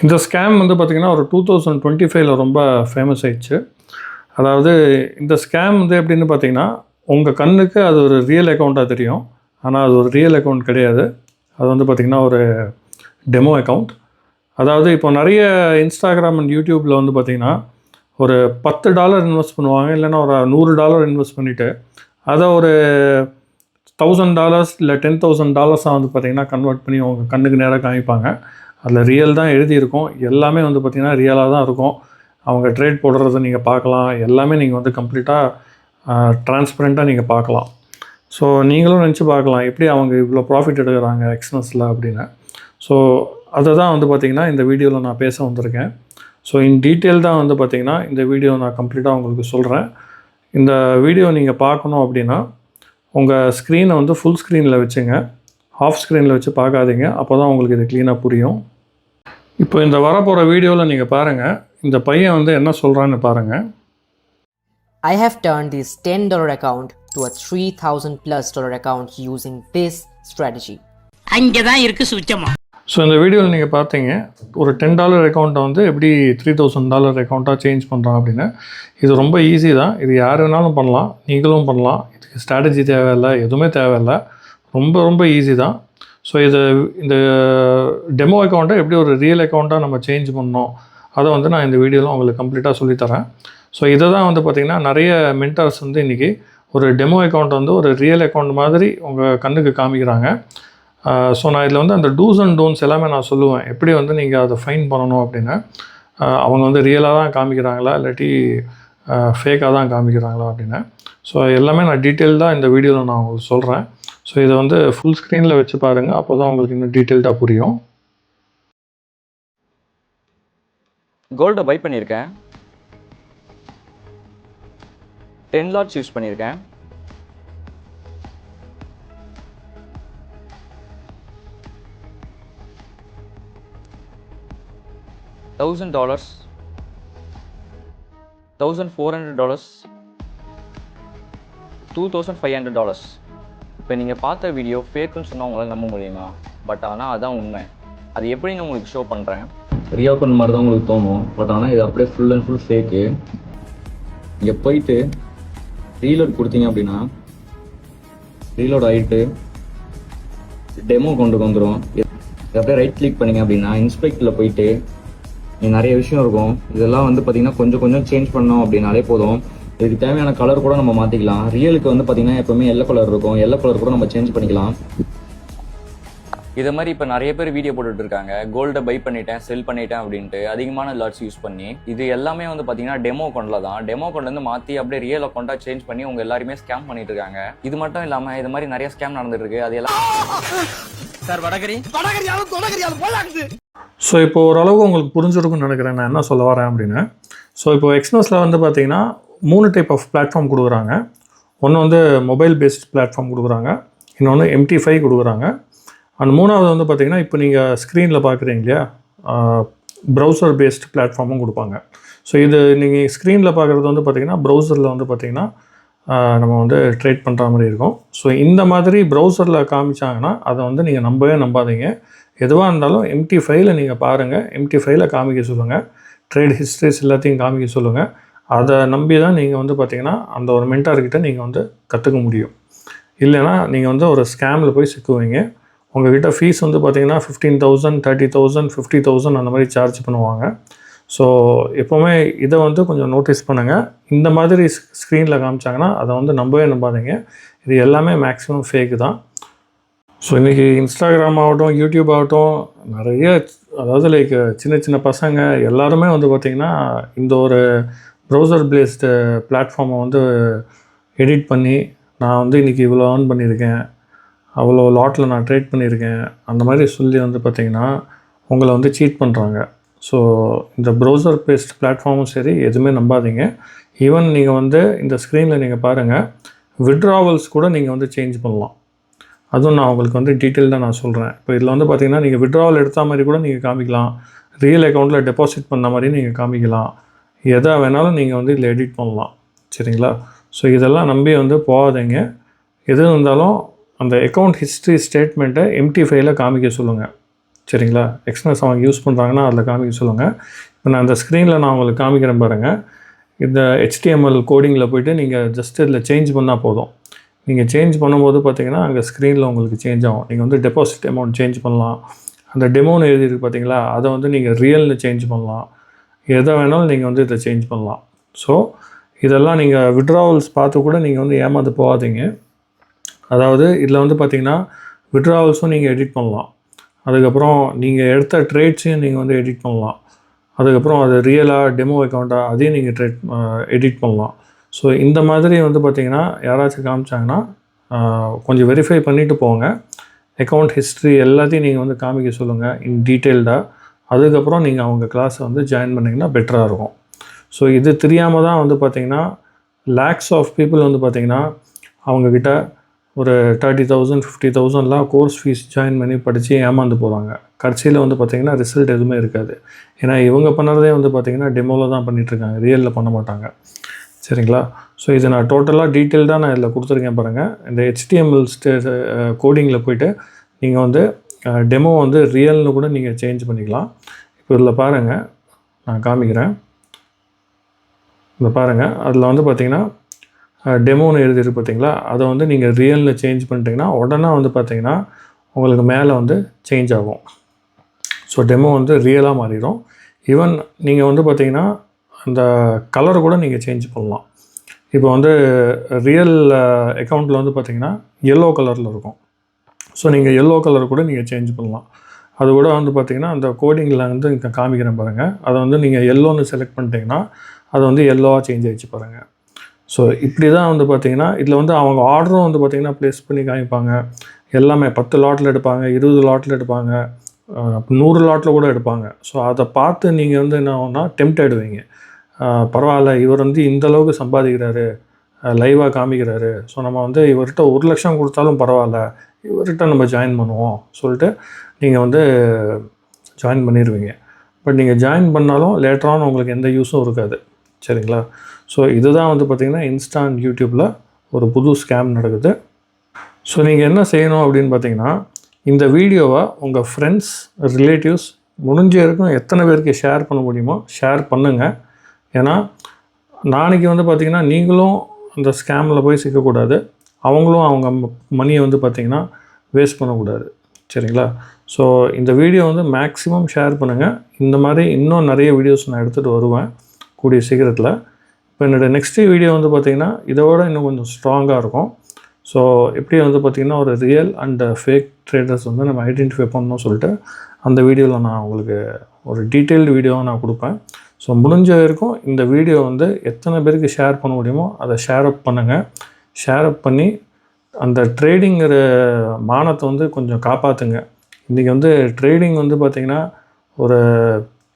இந்த ஸ்கேம் வந்து பார்த்திங்கன்னா ஒரு 2025ல் ரொம்ப ஃபேமஸ் ஆயிடுச்சு. அதாவது இந்த ஸ்கேம் வந்து எப்படின்னு பார்த்தீங்கன்னா, உங்கள் கண்ணுக்கு அது ஒரு ரியல் அக்கௌண்ட்டாக தெரியும். ஆனால் அது ஒரு ரியல் அக்கௌண்ட் கிடையாது. அது வந்து பார்த்திங்கன்னா ஒரு டெமோ அக்கௌண்ட். அதாவது இப்போ நிறைய இன்ஸ்டாகிராம் அண்ட் யூடியூப்பில் வந்து பார்த்திங்கன்னா, ஒரு $10 இன்வெஸ்ட் பண்ணுவாங்க. இல்லைன்னா ஒரு $100 இன்வெஸ்ட் பண்ணிவிட்டு அதை ஒரு $1000 இல்லை $10,000 வந்து பார்த்திங்கன்னா கன்வெர்ட் பண்ணி உங்கள் கண்ணுக்கு நேராக காமிப்பாங்க. அதில் ரியல் தான் எழுதியிருக்கும். எல்லாமே வந்து பார்த்திங்கன்னா ரியலாக தான் இருக்கும். அவங்க ட்ரேட் போடுறத நீங்கள் பார்க்கலாம். எல்லாமே நீங்கள் வந்து கம்ப்ளீட்டாக ட்ரான்ஸ்பரண்ட்டாக நீங்கள் பார்க்கலாம். ஸோ நீங்களும் நினச்சி பார்க்கலாம், எப்படி அவங்க இவ்வளோ ப்ராஃபிட் எடுக்கிறாங்க எக்ஸ்னஸில் அப்படின்னு. ஸோ அதை தான் வந்து பார்த்திங்கன்னா இந்த வீடியோவில் நான் பேச வந்திருக்கேன். ஸோ இன் டீட்டெயில் தான் வந்து பார்த்திங்கன்னா இந்த வீடியோ நான் கம்ப்ளீட்டாக உங்களுக்கு சொல்கிறேன். இந்த வீடியோ நீங்கள் பார்க்கணும் அப்படின்னா உங்கள் ஸ்க்ரீனை வந்து ஃபுல் ஸ்க்ரீனில் வச்சுங்க. ஆஃப் ஸ்க்ரீனில் வச்சு பார்க்காதீங்க. அப்போ தான் உங்களுக்கு இது க்ளீனாக புரியும். இப்போ இந்த வரப்போகிற வீடியோவில் நீங்கள் பாருங்கள், இந்த பையன் வந்து என்ன சொல்கிறான்னு பாருங்கள். I have turned this $10 account to a $3,000+ account using this strategy. அங்கே தான் இருக்குது சுச்சமா. ஸோ இந்த வீடியோவில் நீங்கள் பார்த்தீங்க, ஒரு $10 அக்கௌண்ட்டை வந்து எப்படி $3,000 அக்கௌண்ட்டாக சேஞ்ச் பண்ணுறான் அப்படின்னு. இது ரொம்ப ஈஸி தான். இது யார் வேணாலும் பண்ணலாம், நீங்களும் பண்ணலாம். இதுக்கு ஸ்ட்ராட்டஜி தேவையில்லை, எதுவுமே தேவையில்லை. ரொம்ப ரொம்ப ஈஸி தான். ஸோ இந்த டெமோ அக்கௌண்ட்டை எப்படி ஒரு ரியல் அக்கௌண்ட்டாக நம்ம சேஞ்ச் பண்ணோம், அதை வந்து நான் இந்த வீடியோவில் உங்களுக்கு கம்ப்ளீட்டாக சொல்லித்தரேன். ஸோ இதை தான் வந்து பார்த்திங்கன்னா நிறைய மென்டர்ஸ் வந்து இன்றைக்கி ஒரு டெமோ அக்கௌண்ட் வந்து ஒரு ரியல் அக்கௌண்ட் மாதிரி உங்கள் கண்ணுக்கு காமிக்கிறாங்க. ஸோ நான் இதில் வந்து அந்த டூஸ் அண்ட் டோன்ட்ஸ் எல்லாமே நான் சொல்லுவேன், எப்படி வந்து நீங்கள் அதை ஃபைன் பண்ணணும் அப்படின்னு. அவங்க வந்து ரியலாக தான் காமிக்கிறாங்களா இல்லாட்டி ஃபேக்காக தான் காமிக்கிறாங்களா அப்படின்னு. ஸோ எல்லாமே நான் டீட்டெயில்டாக இந்த வீடியோவில் நான் உங்களுக்கு சொல்கிறேன். ஸோ இதை வந்து ஃபுல் ஸ்க்ரீனில் வச்சு பாருங்கள், அப்போ தான் உங்களுக்கு இன்னும் டீட்டெயில்டாக புரியும். கோல்டை பை பண்ணியிருக்கேன், 10 லாட்ஸ் யூஸ் பண்ணியிருக்கேன். $1,000, $1,400, $2,500. இப்போ நீங்கள் பார்த்த வீடியோ ஃபேக்குன்னு சொன்னால் உங்களால் நம்ப முடியுமா? பட் ஆனால் அதுதான் உண்மை. அது எப்படி நான் உங்களுக்கு ஷோ பண்ணுறேன். ரியல் பண்ண மாதிரி தான் உங்களுக்கு தோணும், பட் ஆனால் இது அப்படியே ஃபுல் அண்ட் ஃபுல் ஃபேக்கு. இங்கே போயிட்டு ரீலோட் கொடுத்தீங்க அப்படின்னா ரீலோட் ஆகிட்டு டெமோ கொண்டு வந்துடும். இது அப்படியே ரைட் கிளிக் பண்ணிங்க அப்படின்னா இன்ஸ்பெக்டில் போயிட்டு நிறைய விஷயம் இருக்கும். இதெல்லாம் வந்து பார்த்தீங்கன்னா கொஞ்சம் கொஞ்சம் சேஞ்ச் பண்ணோம் அப்படின்னாலே போதும். இதுக்கு தேவையான கலர் கூட நம்ம மாற்றிக்கலாம். ரியலுக்கு வந்து பார்த்தீங்கன்னா எப்பவுமே எல்லோ கலர் இருக்கும், எல்லோ கலர் கூட நம்ம சேஞ்ச் பண்ணிக்கலாம். இதை மாதிரி இப்போ நிறைய பேர் வீடியோ போட்டுட்டு இருக்காங்க, கோல்டை பை பண்ணிட்டேன் செல் பண்ணிட்டேன் அப்படின்ட்டு அதிகமான லாட்ஸ் யூஸ் பண்ணி. இது எல்லாமே வந்து பார்த்தீங்கன்னா டெமோ அக்கௌண்ட்டில் தான். டெமோ அக்கௌண்ட்லேருந்து மாற்றி அப்படியே ரியல் அக்கௌண்ட்டாக சேஞ்ச் பண்ணி உங்கள் எல்லாருமே ஸ்கேம் பண்ணிட்டு இருக்காங்க. இது மட்டும் இல்லாமல் இது மாதிரி நிறைய ஸ்கேம் நடந்துட்டு இருக்கு. அது எல்லாம் சார் வடகரி. ஸோ இப்போ ஓரளவுக்கு உங்களுக்கு புரிஞ்சிருக்குன்னு நினைக்கிறேன் நான் என்ன சொல்ல வரேன் அப்படின்னு. ஸோ இப்போ எக்ஸ்னஸில் வந்து பார்த்திங்கன்னா 3 டைப் ஆஃப் பிளாட்ஃபார்ம் கொடுக்குறாங்க. ஒன்று வந்து மொபைல் பேஸ்ட் பிளாட்ஃபார்ம் கொடுக்குறாங்க, இன்னொன்று MT5 கொடுக்குறாங்க, அண்ட் மூணாவது வந்து பார்த்திங்கன்னா இப்போ நீங்கள் ஸ்க்ரீனில் பார்க்குறீங்க இல்லையா, ப்ரௌசர் பேஸ்ட் பிளாட்ஃபார்மும் கொடுப்பாங்க. ஸோ இது நீங்கள் ஸ்க்ரீனில் பார்க்குறது வந்து பார்த்திங்கன்னா ப்ரௌசரில் வந்து பார்த்திங்கன்னா நம்ம வந்து ட்ரேட் பண்ணுற மாதிரி இருக்கும். ஸோ இந்த மாதிரி ப்ரௌசரில் காமிச்சாங்கன்னா அதை வந்து நீங்கள் நம்பவே நம்பாதீங்க. எதுவாக இருந்தாலும் MT5ல் நீங்கள் பாருங்கள், MT5ல் காமிக்க சொல்லுங்கள், ட்ரேட் ஹிஸ்ட்ரிஸ் எல்லாத்தையும் காமிக்க சொல்லுங்கள். அதை நம்பி தான் நீங்கள் வந்து பார்த்திங்கன்னா அந்த ஒரு மென்டார்கிட்ட நீங்கள் வந்து கற்றுக்க முடியும். இல்லைனா நீங்கள் வந்து ஒரு ஸ்கேமில் போய் சிக்குவீங்க. உங்கள்கிட்ட ஃபீஸ் வந்து பார்த்திங்கன்னா 15,000, 30,000, 50,000 அந்த மாதிரி சார்ஜ் பண்ணுவாங்க. ஸோ எப்போவுமே இதை வந்து கொஞ்சம் நோட்டீஸ் பண்ணுங்கள். இந்த மாதிரி ஸ்க்ரீனில் காமிச்சாங்கன்னா அதை வந்து நம்பவே நம்பாதீங்க. இது எல்லாமே மேக்ஸிமம் ஃபேக்கு தான். ஸோ இன்றைக்கி இன்ஸ்டாகிராம் ஆகட்டும், யூடியூப் ஆகட்டும், நிறைய அதாவது லைக் சின்ன சின்ன பசங்க எல்லாருமே வந்து பார்த்திங்கன்னா இந்த ஒரு ப்ரௌசர் பேஸ்டு பிளாட்ஃபார்மை வந்து எடிட் பண்ணி நான் வந்து இன்றைக்கி இவ்வளோ ஏர்ன் பண்ணியிருக்கேன், அவ்வளோ லாட்டில் நான் ட்ரேட் பண்ணியிருக்கேன் அந்த மாதிரி சொல்லி வந்து பார்த்திங்கன்னா உங்களை வந்து சீட் பண்ணுறாங்க. ஸோ இந்த ப்ரௌசர் பேஸ்ட் பிளாட்ஃபார்மும் சரி, எதுவுமே நம்பாதீங்க. ஈவன் நீங்கள் வந்து இந்த ஸ்க்ரீனில் நீங்கள் பாருங்கள், விட்ராவல்ஸ் கூட நீங்கள் வந்து சேஞ்ச் பண்ணலாம். அதுவும் நான் உங்களுக்கு வந்து டீட்டெயில்டாக நான் சொல்கிறேன். இப்போ இதில் வந்து பார்த்திங்கன்னா நீங்கள் விட்ராவல் எடுத்த மாதிரி கூட நீங்கள் காமிக்கலாம், ரியல் அக்கௌண்ட்டில் டெபாசிட் பண்ண மாதிரி நீங்கள் காமிக்கலாம், எதை வேணாலும் நீங்கள் வந்து இதில் எடிட் பண்ணலாம். சரிங்களா? ஸோ இதெல்லாம் நம்பி வந்து போகாதீங்க. எது இருந்தாலும் அந்த அக்கௌண்ட் ஹிஸ்ட்ரி ஸ்டேட்மெண்ட்டை MT5ல் காமிக்க சொல்லுங்கள். சரிங்களா. எக்ஸ்னஸ் அவங்க யூஸ் பண்ணுறாங்கன்னா அதில் காமிக்க சொல்லுங்கள். இப்போ நான் அந்த ஸ்க்ரீனில் நான் உங்களுக்கு காமிக்கிறேன் பாருங்கள். இந்த HTML கோடிங்கில் போய்ட்டு நீங்கள் ஜஸ்ட் இதில் சேஞ்ச் பண்ணால் போதும். நீங்கள் சேஞ்ச் பண்ணும்போது பார்த்தீங்கன்னா அங்கே ஸ்க்ரீனில் உங்களுக்கு சேஞ்ச் ஆகும். நீங்கள் வந்து டெபாசிட் அமௌண்ட் சேஞ்ச் பண்ணலாம். அந்த டெமோன்னு எழுதியிருக்கு பார்த்தீங்களா, அதை வந்து நீங்கள் ரியல்னு சேஞ்ச் பண்ணலாம். எதை வேணாலும் நீங்கள் வந்து இதை சேஞ்ச் பண்ணலாம். ஸோ இதெல்லாம் நீங்கள் விட்ராவல்ஸ் பார்த்து கூட நீங்கள் வந்து ஏமாந்து போகாதீங்க. அதாவது இதில் வந்து பார்த்தீங்கன்னா விட்ராவல்ஸும் நீங்கள் எடிட் பண்ணலாம். அதுக்கப்புறம் நீங்கள் எடுத்த ட்ரேட்ஸையும் நீங்கள் வந்து எடிட் பண்ணலாம். அதுக்கப்புறம் அது ரியலாக டெமோ அக்கௌண்ட்டாக அதையும் நீங்கள் எடிட் பண்ணலாம். ஸோ இந்த மாதிரி வந்து பார்த்திங்கன்னா யாராச்சும் காமிச்சாங்கன்னா கொஞ்சம் வெரிஃபை பண்ணிவிட்டு போங்க. அக்கௌண்ட் ஹிஸ்ட்ரி எல்லாத்தையும் நீங்கள் வந்து காமிக்க சொல்லுங்கள் இன் டீட்டெயில்டாக. அதுக்கப்புறம் நீங்கள் அவங்க கிளாஸை வந்து ஜாயின் பண்ணிங்கன்னா பெட்டராக இருக்கும். ஸோ இது தெரியாமல் தான் வந்து பார்த்திங்கன்னா லேக்ஸ் ஆஃப் பீப்புள் வந்து பார்த்திங்கன்னா அவங்கக்கிட்ட ஒரு 30,000 50,000லாம் கோர்ஸ் ஃபீஸ் ஜாயின் பண்ணி படித்து ஏமாந்து போகிறாங்க. கடைசியில் வந்து பார்த்திங்கன்னா ரிசல்ட் எதுவுமே இருக்காது. ஏன்னா இவங்க பண்ணுறதே வந்து பார்த்திங்கன்னா டெமோவில் தான் பண்ணிகிட்ருக்காங்க, ரியலில் பண்ண மாட்டாங்க. சரிங்களா. ஸோ இது நான் டோட்டலாக டீட்டெயில்டாக நான் இதில் கொடுத்துருக்கேன் பாருங்கள். இந்த HTML கோடிங்கில் போய்ட்டு நீங்கள் வந்து டெமோ வந்து ரியல்னு கூட நீங்கள் சேஞ்ச் பண்ணிக்கலாம். இப்போ இதில் பாருங்கள், நான் காமிக்கிறேன். இதில் பாருங்கள், அதில் வந்து பார்த்திங்கன்னா டெமோன்னு எழுதிருக்கு பார்த்தீங்களா, அதை வந்து நீங்கள் ரியல்னு சேஞ்ச் பண்ணிட்டீங்கன்னா உடனே வந்து பார்த்திங்கன்னா உங்களுக்கு மேலே வந்து சேஞ்ச் ஆகும். ஸோ டெமோ வந்து ரியலாக மாறிடும். ஈவன் நீங்கள் வந்து பார்த்திங்கன்னா அந்த கலர் கூட நீங்கள் சேஞ்ச் பண்ணலாம். இப்போ வந்து ரியல் அக்கௌண்ட்டில் வந்து பார்த்திங்கன்னா எல்லோ கலரில் இருக்கும். ஸோ நீங்கள் எல்லோ கலர் கூட நீங்கள் சேஞ்ச் பண்ணலாம். அது கூட வந்து பார்த்திங்கன்னா அந்த கோடிங்கில் வந்து இங்கே காமிக்கிறேன் பாருங்கள். அதை வந்து நீங்கள் எல்லோன்னு செலக்ட் பண்ணிட்டீங்கன்னா அது வந்து எல்லோவாக சேஞ்ச் ஆகிடுச்சு பாருங்கள். ஸோ இப்படி தான் வந்து பார்த்திங்கன்னா இதில் வந்து அவங்க ஆர்டரும் வந்து பார்த்திங்கன்னா ப்ளேஸ் பண்ணி காமிப்பாங்க. எல்லாமே 10 லாட்டில் எடுப்பாங்க, 20 லாட்டில் எடுப்பாங்க, 100 லாட்டில் கூட எடுப்பாங்க. ஸோ அதை பார்த்து நீங்கள் வந்து என்ன ஆகும்னா டெம்ப்ட் ஆகிடுவீங்க. பரவாயில்ல, இவர் வந்து இந்தளவுக்கு சம்பாதிக்கிறாரு, லைவாக காமிக்கிறாரு, ஸோ நம்ம வந்து இவர்கிட்ட 1 லட்சம் கொடுத்தாலும் பரவாயில்ல, இவர்கிட்ட நம்ம ஜாயின் பண்ணுவோம் சொல்லிட்டு நீங்கள் வந்து ஜாயின் பண்ணிடுவீங்க. பட் நீங்கள் ஜாயின் பண்ணாலும் லேட்டரான உங்களுக்கு எந்த யூஸும் இருக்காது. சரிங்களா. ஸோ இதுதான் வந்து பார்த்திங்கன்னா இன்ஸ்டா அண்ட் யூடியூப்பில் ஒரு புது ஸ்கேம் நடக்குது. ஸோ நீங்கள் என்ன செய்யணும் அப்படின்னு பார்த்தீங்கன்னா இந்த வீடியோவை உங்கள் ஃப்ரெண்ட்ஸ், ரிலேட்டிவ்ஸ் முடிஞ்ச வரைக்கும் எத்தனை பேருக்கு ஷேர் பண்ண முடியுமோ ஷேர் பண்ணுங்கள். ஏன்னா நாளைக்கு வந்து பார்த்திங்கன்னா நீங்களும் அந்த ஸ்கேமில் போய் சிக்கக்கூடாது, அவங்களும் அவங்க மணியை வந்து பார்த்திங்கன்னா வேஸ்ட் பண்ணக்கூடாது. சரிங்களா. ஸோ இந்த வீடியோ வந்து மேக்ஸிமம் ஷேர் பண்ணுங்கள். இந்த மாதிரி இன்னும் நிறைய வீடியோஸ் நான் எடுத்துகிட்டு வருவேன் கூடிய சீக்கிரத்தில். இப்போ என்னோடய நெக்ஸ்ட்டு வீடியோ வந்து பார்த்திங்கன்னா இதோட இன்னும் கொஞ்சம் ஸ்ட்ராங்காக இருக்கும். ஸோ எப்படி வந்து பார்த்திங்கன்னா ஒரு ரியல் அண்ட் ஃபேக் ட்ரேடர்ஸ் வந்து நம்ம ஐடென்டிஃபை பண்ணணும்னு சொல்லிட்டு அந்த வீடியோவில் நான் உங்களுக்கு ஒரு டீட்டெயில்டு வீடியோவை நான் கொடுப்பேன். ஸோ முடிஞ்ச வரைக்கும் இந்த வீடியோ வந்து எத்தனை பேருக்கு ஷேர் பண்ண முடியுமோ அதை ஷேர் அப் பண்ணுங்கள். ஷேர் அப் பண்ணி அந்த ட்ரேடிங்கிற மானத்தை வந்து கொஞ்சம் காப்பாற்றுங்க. இன்றைக்கி வந்து ட்ரேடிங் வந்து பார்த்திங்கன்னா ஒரு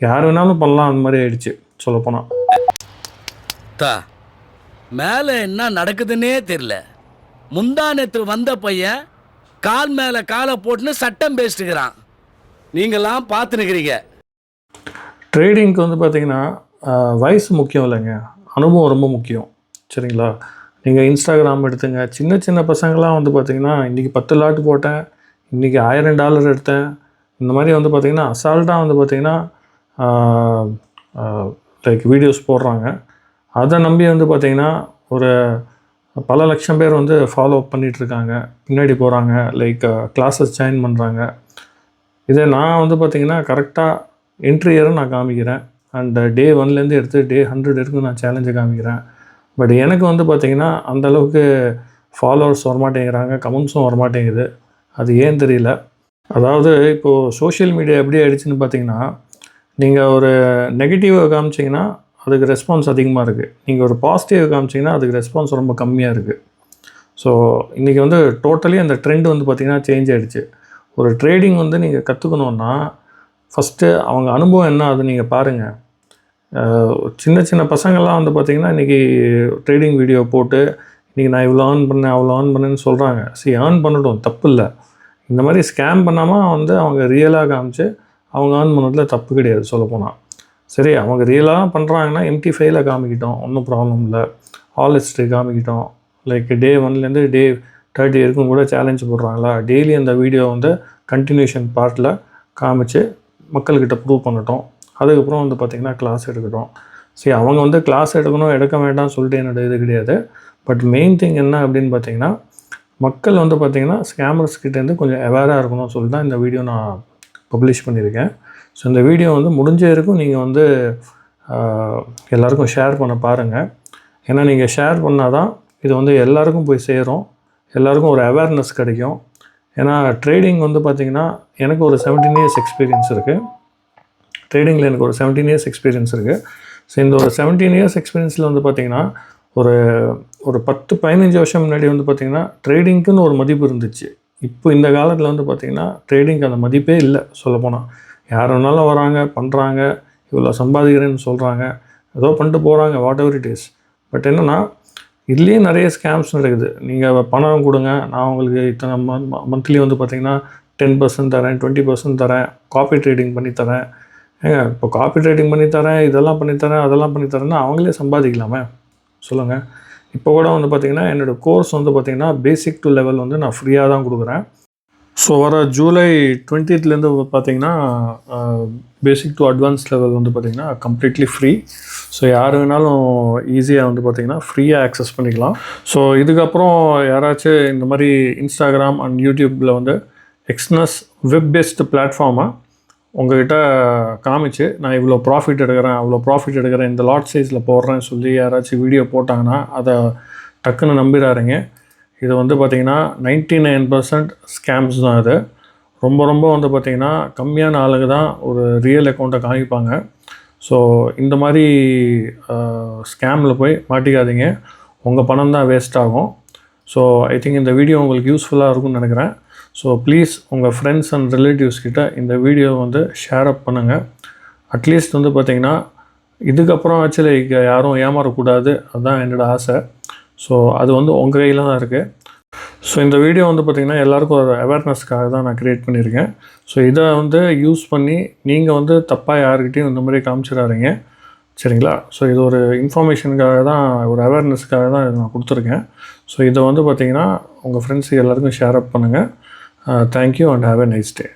யார் வேணாலும் பண்ணலாம் அந்த மாதிரி ஆயிடுச்சு சொல்லப்போனால். மேலே என்ன நடக்குதுன்னே தெரியல. முந்தானத்து வந்த பையன் கால் மேலே காலை போட்டுன்னு சட்டம் பேசிட்டுக்கிறான். நீங்களாம் பார்த்துனுக்கிறீங்க. ட்ரேடிங்க்கு வந்து பார்த்திங்கன்னா வயசு முக்கியம் இல்லைங்க, அனுபவம் ரொம்ப முக்கியம். சரிங்களா. நீங்கள் இன்ஸ்டாகிராம் எடுத்துங்க, சின்ன சின்ன பசங்களாம் வந்து பார்த்திங்கன்னா இன்றைக்கி 10 லாட்டு போட்டேன், இன்றைக்கி $1000 எடுத்தேன், இந்த மாதிரி வந்து பார்த்திங்கன்னா அசால்ட்டாக வந்து பார்த்திங்கன்னா லைக் வீடியோஸ் போடுறாங்க. அதை நம்பி வந்து பார்த்திங்கன்னா ஒரு பல லட்சம் பேர் வந்து ஃபாலோ பண்ணிகிட்ருக்காங்க, பின்னாடி போகிறாங்க, லைக் கிளாஸஸ் ஜாயின் பண்ணுறாங்க. இதை நான் வந்து பார்த்திங்கன்னா கரெக்டாக என்ட்ரி இயரை நான் காமிக்கிறேன். அண்ட் டே 1லேருந்து எடுத்து டே 100 வரைக்கும் நான் சேலஞ்சை காமிக்கிறேன். பட் எனக்கு வந்து பார்த்திங்கன்னா அந்தளவுக்கு ஃபாலோவர்ஸ் வரமாட்டேங்கிறாங்க, கமெண்ட்ஸும் வரமாட்டேங்குது. அது ஏன் தெரியல. அதாவது இப்போது சோஷியல் மீடியா எப்படி ஆகிடுச்சின்னு பார்த்திங்கன்னா நீங்கள் ஒரு நெகட்டிவை காமிச்சிங்கன்னா அதுக்கு ரெஸ்பான்ஸ் அதிகமாக இருக்குது, நீங்கள் ஒரு பாசிட்டிவ் காமிச்சிங்கன்னா அதுக்கு ரெஸ்பான்ஸ் ரொம்ப கம்மியாக இருக்குது. ஸோ இன்றைக்கி வந்து டோட்டலி அந்த ட்ரெண்ட் வந்து பார்த்திங்கன்னா சேஞ்ச் ஆகிடுச்சு. ஒரு ட்ரேடிங் வந்து நீங்கள் கற்றுக்கணுன்னா ஃபஸ்ட்டு அவங்க அனுபவம் என்ன அது நீங்கள் பாருங்கள். சின்ன சின்ன பசங்கள்லாம் வந்து பார்த்திங்கன்னா இன்றைக்கி ட்ரேடிங் வீடியோ போட்டு இன்றைக்கி நான் இவ்வளோ ஏர்ன் பண்ணேன் அவ்வளோ ஏர்ன் பண்ணேன்னு சொல்கிறாங்க. சரி, ஏர்ன் பண்ணட்டும், தப்பு இல்லை. இந்த மாதிரி ஸ்கேம் பண்ணாமல் வந்து அவங்க ரியலாக காமிச்சு அவங்க ஏர்ன் பண்ணதில் தப்பு கிடையாது சொல்லப்போனால். சரி, அவங்க ரியலாக பண்ணுறாங்கன்னா MT5ல் காமிக்கிட்டோம், ஒன்றும் ப்ராப்ளம் இல்லை. ஆல் ஹிஸ்ட்ரி காமிக்கிட்டோம். லைக் டே 1லேருந்து டே 30 வரைக்கும் கூட சேலஞ்ச் போடுறாங்களா, டெய்லி அந்த வீடியோ வந்து கண்டினியூஷன் பார்ட்டில் காமிச்சு மக்கள்கிட்ட ப்ரூவ் பண்ணட்டும். அதுக்கப்புறம் வந்து பார்த்திங்கன்னா கிளாஸ் எடுக்கட்டும். சரி, அவங்க வந்து கிளாஸ் எடுக்கணும் எடுக்க வேண்டாம்னு சொல்லிட்டு என்னோட இது கிடையாது. பட் மெயின் திங் என்ன அப்படின்னு பார்த்தீங்கன்னா, மக்கள் வந்து பார்த்திங்கன்னா ஸ்கேமர்ஸ் கிட்டேருந்து கொஞ்சம் அவேராக இருக்கணும்னு சொல்லி தான் இந்த வீடியோ நான் பப்ளிஷ் பண்ணியிருக்கேன். ஸோ இந்த வீடியோ வந்து முடிஞ்ச வரைக்கும் நீங்கள் வந்து எல்லாருக்கும் ஷேர் பண்ண பாருங்கள். ஏன்னா நீங்கள் ஷேர் பண்ணால் தான் இது வந்து எல்லாருக்கும் போய் சேரும், எல்லாருக்கும் ஒரு அவேர்னஸ் கிடைக்கும். ஏன்னா ட்ரேடிங் வந்து பார்த்திங்கன்னா எனக்கு ஒரு 17 years எக்ஸ்பீரியன்ஸ் இருக்குது. ட்ரேடிங்கில் எனக்கு ஒரு 17 years எக்ஸ்பீரியன்ஸ் இருக்குது. ஸோ இந்த ஒரு 17 years எக்ஸ்பீரியன்ஸில் வந்து பார்த்திங்கன்னா ஒரு 10-15 வருஷம் முன்னாடி வந்து பார்த்திங்கன்னா ட்ரேடிங்க்குன்னு ஒரு மதிப்பு இருந்துச்சு. இப்போ இந்த காலத்தில் வந்து பார்த்திங்கன்னா ட்ரேடிங்க்கு அந்த மதிப்பே இல்லை. சொல்லப்போனால் யார் வேணாலும் வராங்க, பண்ணுறாங்க, இவ்வளோ சம்பாதிக்கிறேன்னு சொல்கிறாங்க, ஏதோ பண்ணிட்டு போகிறாங்க, what ever it is. But என்னென்னா இதுலேயே நிறைய ஸ்கேம்ஸ் நடக்குது. நீங்கள் பணம் கொடுங்க, நான் உங்களுக்கு இத்தனை மந்த்லி வந்து பார்த்திங்கன்னா 10% தரேன், 20% தரேன், காப்பி ட்ரேடிங் பண்ணி தரேன். ஏங்க இப்போ காப்பி ட்ரேடிங் பண்ணி தரேன், இதெல்லாம் பண்ணித்தரேன், அதெல்லாம் பண்ணித்தரேன்னா அவங்களே சம்பாதிக்கலாமே சொல்லுங்கள். இப்போ கூட வந்து பார்த்திங்கன்னா என்னோடய கோர்ஸ் வந்து பார்த்திங்கன்னா பேசிக் டு லெவல் வந்து நான் ஃப்ரீயாக தான் கொடுக்குறேன். ஸோ வர ஜூலை 20th பார்த்திங்கன்னா பேசிக் டு அட்வான்ஸ் லெவல் வந்து பார்த்திங்கன்னா கம்ப்ளீட்லி ஃப்ரீ. ஸோ யார் வேணாலும் ஈஸியாக வந்து பார்த்திங்கன்னா ஃப்ரீயாக ஆக்சஸ் பண்ணிக்கலாம். ஸோ இதுக்கப்புறம் யாராச்சும் இந்த மாதிரி இன்ஸ்டாகிராம் அண்ட் யூடியூப்பில் வந்து எக்ஸ்னஸ் வெப் பேஸ்டு பிளாட்ஃபார்மாக உங்கள்கிட்ட காமிச்சு நான் இவ்வளோ ப்ராஃபிட் எடுக்கிறேன், அவ்வளோ ப்ராஃபிட் எடுக்கிறேன், இந்த லாட் சைஸில் போடுறேன்னு சொல்லி யாராச்சும் வீடியோ போட்டாங்கன்னா அதை டக்குன்னு நம்பிடாருங்க. இது வந்து பார்த்திங்கன்னா 99% ஸ்கேம்ஸ் தான். இது ரொம்ப வந்து பார்த்திங்கன்னா கம்மியான ஆளுங்க தான் ஒரு ரியல் அக்கௌண்ட்டை காமிப்பாங்க. ஸோ இந்த மாதிரி ஸ்கேமில் போய் மாட்டிக்காதீங்க, உங்கள் பணம் தான் வேஸ்ட் ஆகும். ஸோ ஐ திங்க் இந்த வீடியோ உங்களுக்கு யூஸ்ஃபுல்லாக இருக்கும்னு நினைக்கிறேன். ஸோ ப்ளீஸ் உங்கள் ஃப்ரெண்ட்ஸ் அண்ட் ரிலேட்டிவ்ஸ் கிட்ட இந்த வீடியோ வந்து ஷேர் அப் பண்ணுங்கள். அட்லீஸ்ட் வந்து பார்த்திங்கன்னா இதுக்கப்புறம் ஆக்சுவலி யாரும் ஏமாறக்கூடாது, அதுதான் என்னோடய ஆசை. ஸோ அது வந்து உங்கள் கையில் தான் இருக்குது. ஸோ இந்த வீடியோ வந்து பார்த்திங்கன்னா எல்லாருக்கும் ஒரு அவேர்னஸ்க்காக தான் நான் க்ரியேட் பண்ணியிருக்கேன். ஸோ இதை வந்து யூஸ் பண்ணி நீங்கள் வந்து தப்பாக யாருக்கிட்டையும் இந்த மாதிரி காமிச்சிடாதீங்க, சரிங்களா? ஸோ இது ஒரு இன்ஃபர்மேஷனுக்காக தான், ஒரு அவேர்னஸ்க்காக தான் இதை நான் கொடுத்துருக்கேன். ஸோ இதை வந்து பார்த்திங்கன்னா உங்கள் ஃப்ரெண்ட்ஸுக்கு எல்லாருக்கும் ஷேர் அப் பண்ணுங்கள். Thank you and have a nice day.